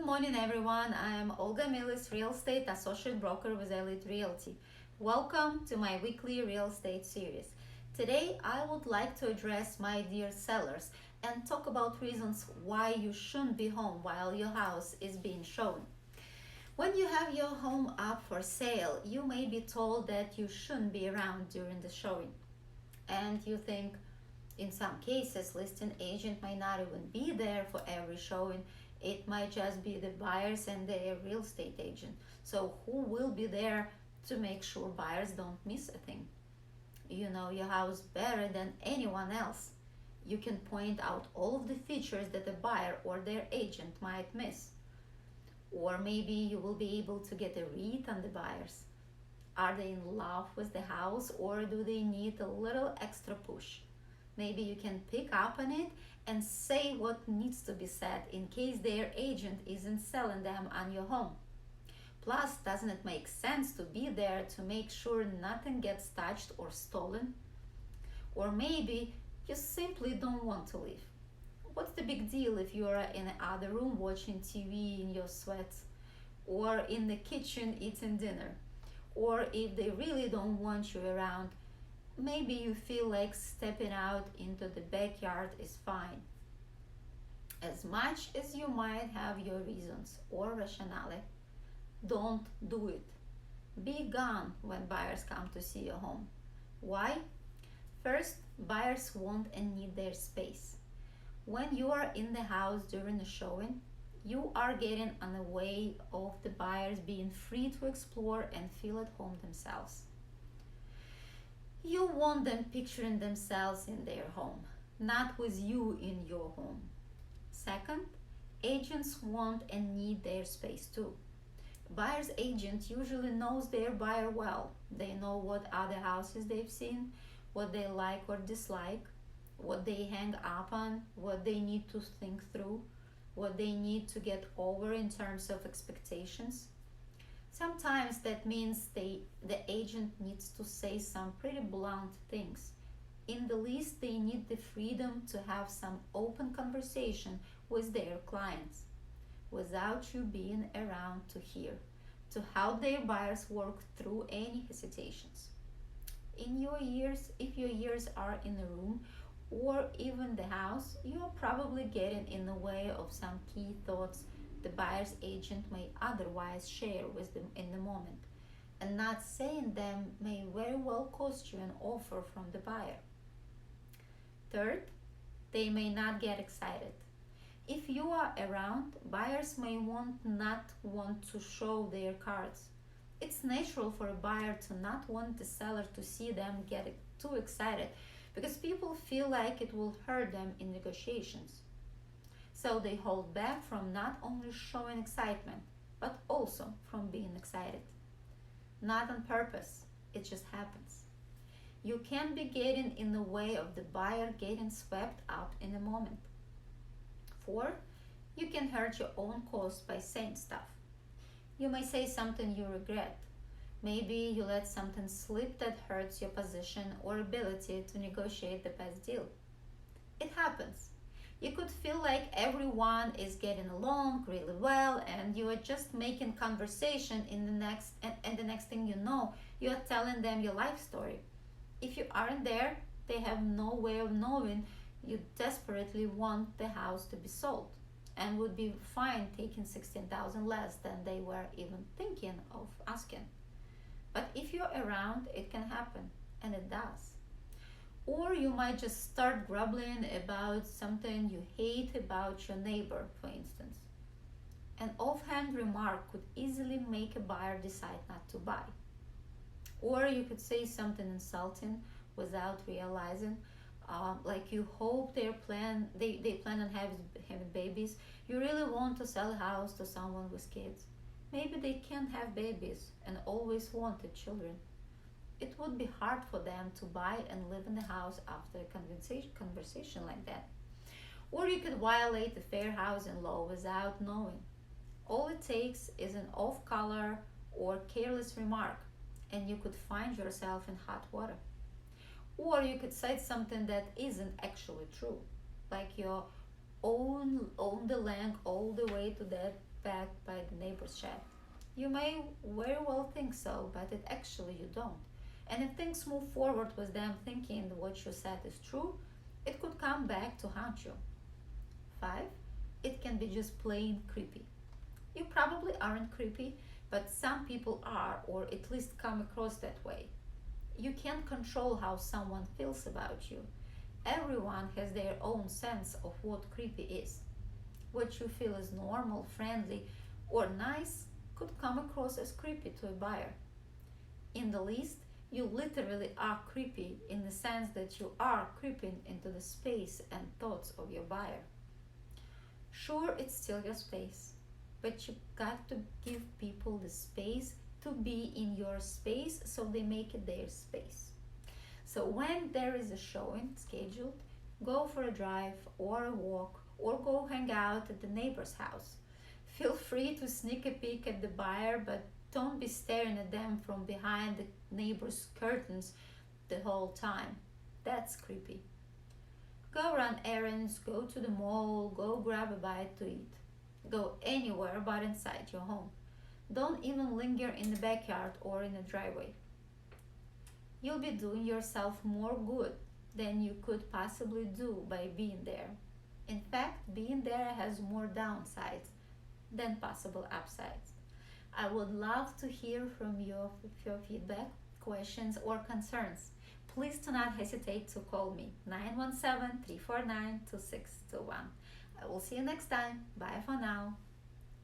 morning, everyone. I am Olga Milis, Real Estate Associate Broker with Elite Realty. Welcome to my weekly real estate series. Today, I would like to address my dear sellers and talk about reasons why you shouldn't be home while your house is being shown. When you have your home up for sale, you may be told that you shouldn't be around during the showing. And you think, in some cases, listing agent might not even be there for every showing. It might just be the buyers and their real estate agent. So who will be there to make sure buyers don't miss a thing? You know your house better than anyone else. You can point out all of the features that a buyer or their agent might miss. Or maybe you will be able to get a read on the buyers. Are they in love with the house or do they need a little extra push? Maybe you can pick up on it and say what needs to be said in case their agent isn't selling them on your home. Plus, doesn't it make sense to be there to make sure nothing gets touched or stolen? Or maybe you simply don't want to leave. What's the big deal if you're in the other room watching TV in your sweats, or in the kitchen eating dinner, or if they really don't want you around? Maybe you feel like stepping out into the backyard is fine. As much as you might have your reasons or rationale, don't do it. Be gone when buyers come to see your home. Why? First, buyers want and need their space. When you are in the house during the showing, you are getting in the way of the buyers being free to explore and feel at home themselves. You want them picturing themselves in their home, not with you in your home. Second, agents want and need their space too. Buyer's agent usually knows their buyer well. They know what other houses they've seen, what they like or dislike, what they hang up on, what they need to think through, what they need to get over in terms of expectations. Sometimes that means the agent needs to say some pretty blunt things. In the least, they need the freedom to have some open conversation with their clients without you being around to hear, to help their buyers work through any hesitations. If your ears are in the room or even the house, you are probably getting in the way of some key thoughts the buyer's agent may otherwise share with them in the moment, and not saying them may very well cost you an offer from the buyer. Third, they may not get excited. If you are around, buyers may not want to show their cards. It's natural for a buyer to not want the seller to see them get too excited because people feel like it will hurt them in negotiations. So they hold back from not only showing excitement, but also from being excited. Not on purpose, it just happens. You can be getting in the way of the buyer getting swept up in the moment. 4. You can hurt your own cause by saying stuff. You may say something you regret. Maybe you let something slip that hurts your position or ability to negotiate the best deal. It happens. You could feel like everyone is getting along really well and you are just making conversation in the next thing you know, you are telling them your life story. If you aren't there, they have no way of knowing you desperately want the house to be sold and would be fine taking 16,000 less than they were even thinking of asking. But if you're around, it can happen, and it does. Or you might just start grumbling about something you hate about your neighbor, for instance. An offhand remark could easily make a buyer decide not to buy. Or you could say something insulting without realizing, like you hope they plan on having babies. You really want to sell a house to someone with kids. Maybe they can't have babies and always wanted children. It would be hard for them to buy and live in the house after a conversation like that. Or you could violate the fair housing law without knowing. All it takes is an off-color or careless remark, and you could find yourself in hot water. Or you could say something that isn't actually true, like your own the land all the way to that back by the neighbor's shed. You may very well think so, but actually you don't. And if things move forward with them thinking what you said is true, it could come back to haunt you. 5. It can be just plain creepy. You probably aren't creepy, but some people are, or at least come across that way. You can't control how someone feels about you. Everyone has their own sense of what creepy is. What you feel is normal, friendly, or nice could come across as creepy to a buyer. In the least, you literally are creepy in the sense that you are creeping into the space and thoughts of your buyer. Sure, it's still your space, but you got to give people the space to be in your space so they make it their space. So when there is a showing scheduled, go for a drive or a walk or go hang out at the neighbor's house. Feel free to sneak a peek at the buyer, but don't be staring at them from behind the neighbor's curtains the whole time. That's creepy. Go run errands, go to the mall, go grab a bite to eat. Go anywhere but inside your home. Don't even linger in the backyard or in the driveway. You'll be doing yourself more good than you could possibly do by being there. In fact, being there has more downsides than possible upsides. I would love to hear from you with your feedback, questions, or concerns. Please do not hesitate to call me 917 349 2621. I will see you next time. Bye for now.